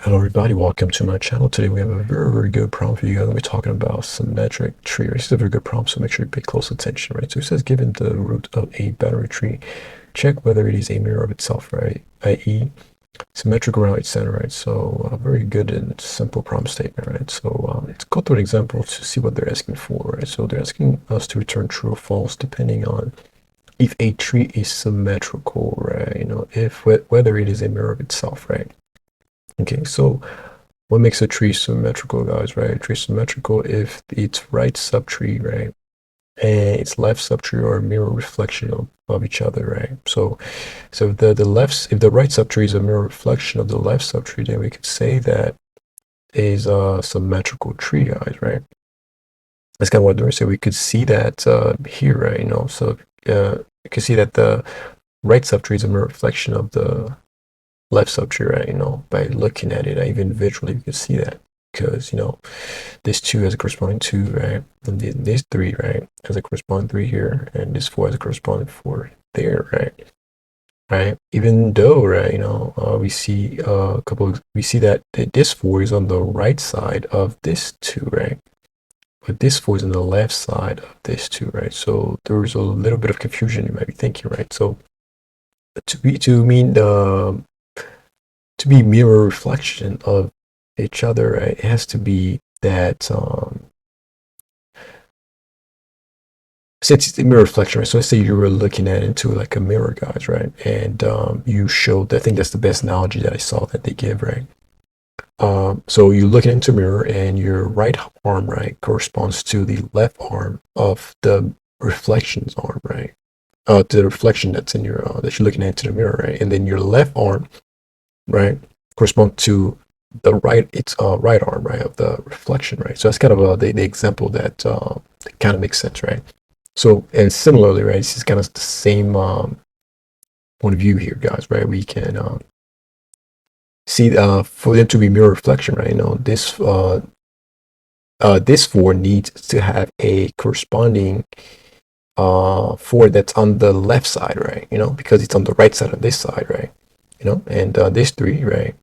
Hello everybody, welcome to my channel. Today we have a very good problem for you guys. We're talking about symmetric tree. This is a very good problem, so make sure you pay close attention, right? So it says given the root of a binary tree, check whether it is a mirror of itself, right? i.e. symmetrical around its center, right? So very good and simple problem statement, right? So let's go through an example to see what they're asking for, right? So they're asking us to return true or false depending on if a tree is symmetrical, right? If whether it is a mirror of itself, right? Okay, so what makes a tree symmetrical, guys, right? A tree symmetrical if its right subtree, right, and its left subtree are a mirror reflection of each other, right? So if the right subtree is a mirror reflection of the left subtree, then we could say that is a symmetrical tree, guys, right? That's kind of what we're saying. We could see that here, right? So you can see that the right subtree is a mirror reflection of the left subtree, right? By looking at it, even visually, you can see that because this 2 has a corresponding 2, right? And then this 3, right, has a corresponding 3 here, and this 4 has a corresponding 4 there, right? Right. Even though, right, we see we see that this 4 is on the right side of this 2, right? But this 4 is on the left side of this 2, right? So there's a little bit of confusion you might be thinking, right? So to be mirror reflection of each other, right, it has to be that since it's a mirror reflection, right? So let's say you were looking at into like a mirror, guys, right? And you showed, I think that's the best analogy that I saw that they give, right? So you're looking into a mirror and your right arm, right, corresponds to the left arm of the reflection's arm, right? To the reflection that's in your that you're looking at into the mirror, right? And then your left arm, right, correspond to the right, it's right arm, right, of the reflection, right? So that's kind of the example that kind of makes sense, right? So, and similarly, right, this is kind of the same point of view here, guys, right? We can see for them to be mirror reflection, right? This 4 needs to have a corresponding 4 that's on the left side, right? Because it's on the right side of this side, right? And this 3, right,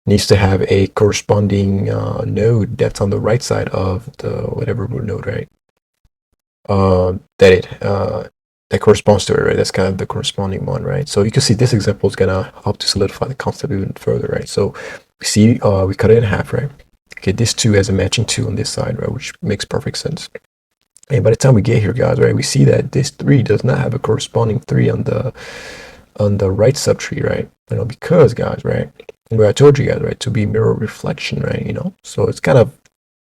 needs to have a corresponding node that's on the right side of the whatever node, right? That corresponds to it, right? That's kind of the corresponding one, right? So you can see this example is gonna help to solidify the concept even further, right? So we see we cut it in half, right? Okay, this 2 has a matching 2 on this side, right, which makes perfect sense. And by the time we get here, guys, right, we see that this 3 does not have a corresponding 3 on the right subtree, right? Because, guys, right, where I told you guys, right, to be mirror reflection, right? So it's kind of,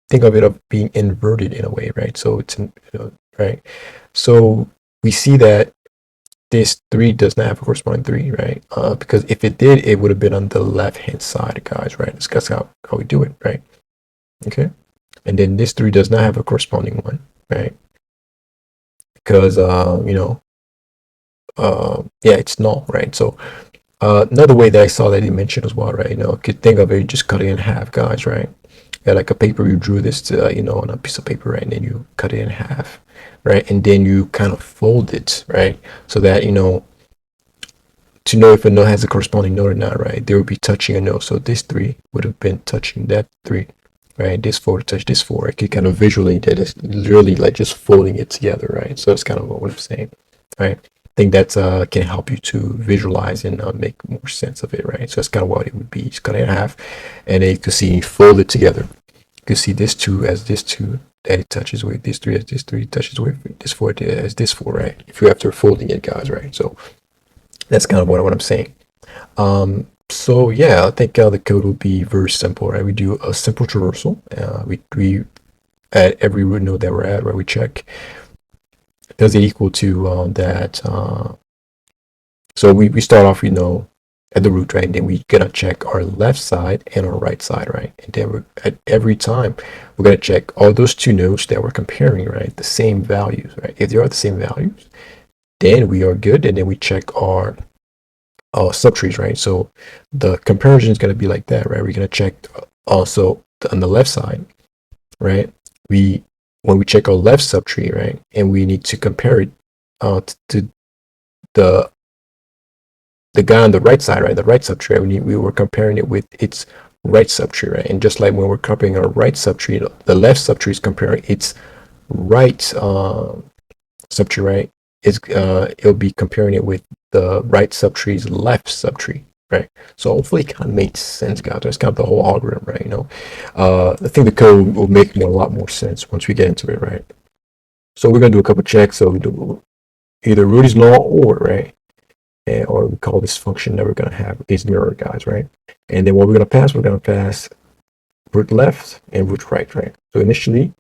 think of it of being inverted in a way, right? So it's right. So we see that this 3 does not have a corresponding 3, right? Because if it did, it would have been on the left hand side, guys, right? That's how we do it, right? Okay. And then this 3 does not have a corresponding one, right? Because yeah, it's null, right? So another way that I saw that he mentioned as well, right? You could think of it, just cut it in half, guys, right? Yeah, like a paper, you drew this to, on a piece of paper, right? And then you cut it in half, right? And then you kind of fold it, right? So that, to know if a node has a corresponding node or not, right? They would be touching a node. So this 3 would have been touching that 3, right? This 4 to touch this 4. I could kind of visually that it's literally like just folding it together, right? So that's kind of what I'm saying, right? I think that can help you to visualize and make more sense of it, right? So that's kind of what it would be. Just cut it in half, and then you can see fold it together. You can see this 2 as this 2 that it touches with, this 3 as this 3 touches with, this 4 as this 4, right? If you're after folding it, guys, right? So that's kind of what I'm saying. So yeah, I think the code will be very simple, right? We do a simple traversal. We at every root node that we're at, right? We check, does it equal to that? So we start off, at the root, right? And then we gonna check our left side and our right side, right? And then at every time we're gonna check all those 2 nodes that we're comparing, right? The same values, right? If they are the same values, then we are good. And then we check our subtrees, right? So the comparison is going to be like that, right? We're going to check also on the left side, right? When we check our left subtree, right, and we need to compare it to the guy on the right side, right? The right subtree, we were comparing it with its right subtree, right? And just like when we're copying our right subtree, the left subtree is comparing its right subtree, right? It'll be comparing it with the right subtree's left subtree, right? So hopefully it kind of makes sense, guys. That's kind of the whole algorithm, right? I think the code will make a lot more sense once we get into it, right? So we're gonna do a couple checks. So we do either Rudy's law or, right? Or we call this function that we're going to have is mirror, guys, right? And then what we're going to pass root left and root right, right? So initially,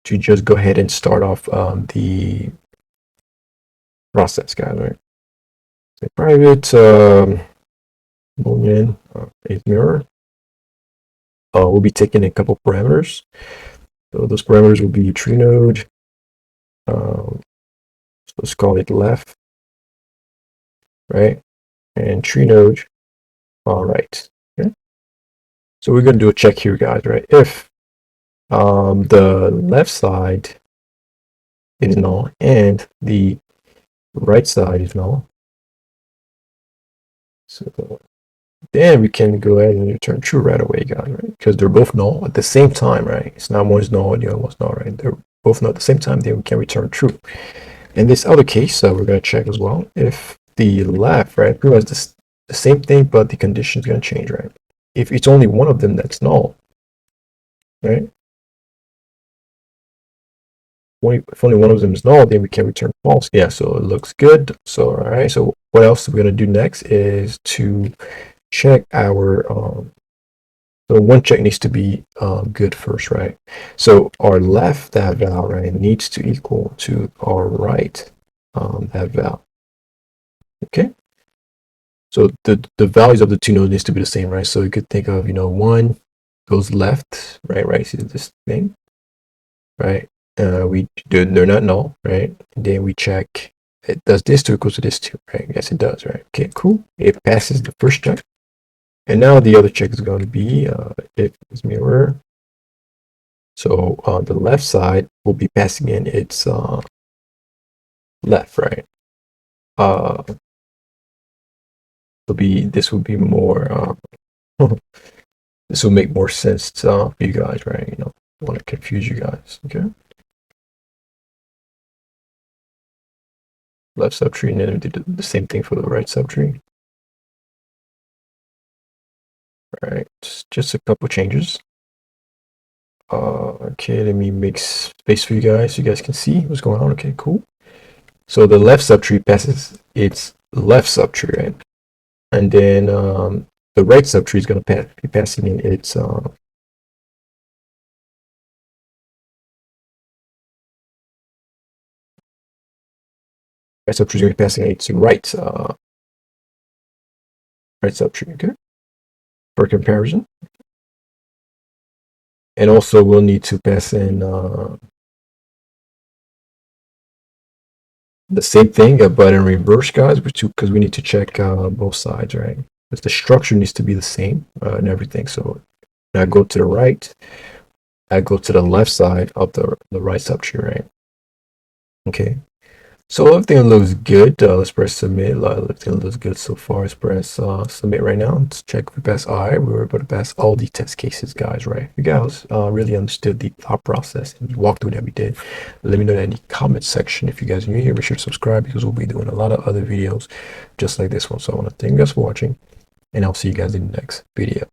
to just go ahead and start off the process, guys, right? So private boolean is mirror. We'll be taking a couple parameters. So those parameters will be tree node. So let's call it left, right? And tree node, all right. Okay. So we're going to do a check here, guys, right? If the left side is null and the right side is null, so then we can go ahead and return true right away, guys, right? Because they're both null at the same time, right? It's not one is null and the other one's null, right? They're both null at the same time, then we can return true. In this other case, we're going to check as well if the left, right, pretty much the same thing, but the condition is going to change, right? If it's only one of them that's null, right? If only one of them is null, then we can return false. Yeah, so it looks good. So all right, so what else we're gonna do next is to check our so one check needs to be good first, right? So our left that val, right, needs to equal to our right that val. Okay. So the values of the two nodes needs to be the same, right? So you could think of, one goes left, right? See this thing, right? They're not null, right? And then we check it does this two equals to this two, right? Yes, it does, right? Okay, cool. It passes the first check, and now the other check is going to be if it's mirror. So the left side will be passing in its left, right? This will be more. This will make more sense for you guys, right? I don't want to confuse you guys, okay? Left subtree, and then we did the same thing for the right subtree. All right, just a couple changes. Okay, let me make space for you guys so you guys can see what's going on. Okay, cool. So the left subtree passes its left subtree, right? And then the right subtree is going to be passing in its right subtree is going to be passing its right subtree, okay, for comparison. And also we'll need to pass in the same thing, but in reverse, guys, because we need to check both sides, right? Because the structure needs to be the same and everything. So I go to the right, I go to the left side of the right subtree, right? Okay. So everything looks good. Let's press submit. Everything looks good so far. Let's press submit right now. Let's check if we pass. All right, we were able to pass all the test cases, guys, right? If you guys really understood the thought process and walkthrough that we did, let me know in the comment section. If you guys are new here, be sure to subscribe because we'll be doing a lot of other videos just like this one. So I want to thank you guys for watching, and I'll see you guys in the next video.